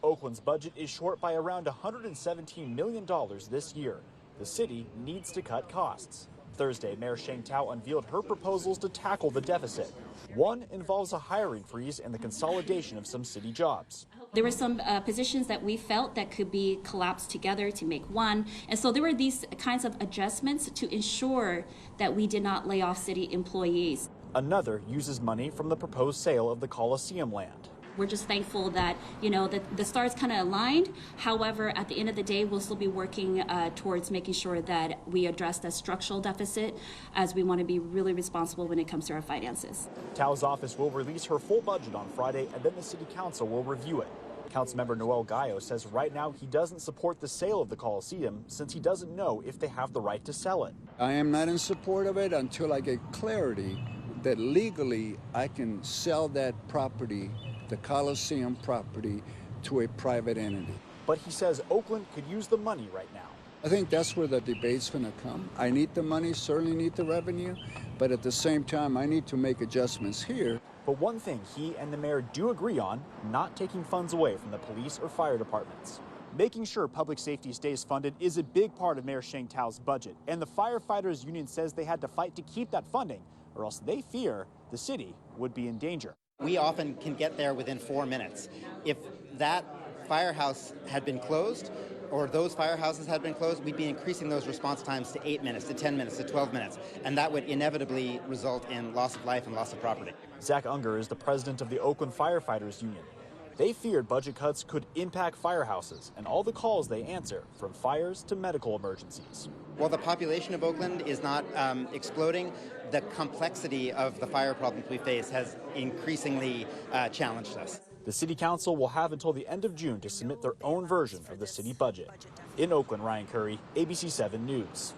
Oakland's budget is short by around $117 million this year. The city needs to cut costs. Thursday, Mayor Sheng Tao unveiled her proposals to tackle the deficit. One involves a hiring freeze and the consolidation of some city jobs. There were some positions that we felt that could be collapsed together to make one. And so there were these kinds of adjustments to ensure that we did not lay off city employees. Another uses money from the proposed sale of the Coliseum land. We're just thankful that, the stars kind of aligned. However, at the end of the day, we'll still be working towards making sure that we address the structural deficit, as we want to be really responsible when it comes to our finances. Tao's office will release her full budget on Friday, and then the city council will review it. Councilmember Noel Gallo says right now he doesn't support the sale of the Coliseum since he doesn't know if they have the right to sell it. I am not in support of it until I get clarity that legally I can sell that property, the Coliseum property, to a private entity. But he says Oakland could use the money right now. I think that's where the debate's going to come. I need the money, certainly need the revenue, but at the same time, I need to make adjustments here. But one thing he and the mayor do agree on, not taking funds away from the police or fire departments. Making sure public safety stays funded is a big part of Mayor Sheng Tao's budget, and the firefighters union says they had to fight to keep that funding, or else they fear the city would be in danger. We often can get there within 4 minutes. If that firehouse had been closed, or those firehouses had been closed, we'd be increasing those response times to 8 minutes, to 10 minutes, to 12 minutes, and that would inevitably result in loss of life and loss of property. Zach Unger is the president of the Oakland Firefighters Union. They feared budget cuts could impact firehouses and all the calls they answer, from fires to medical emergencies. While the population of Oakland is not exploding, the complexity of the fire problems we face has increasingly challenged us. The city council will have until the end of June to submit their own version of the city budget. In Oakland, Ryan Curry, ABC 7 News.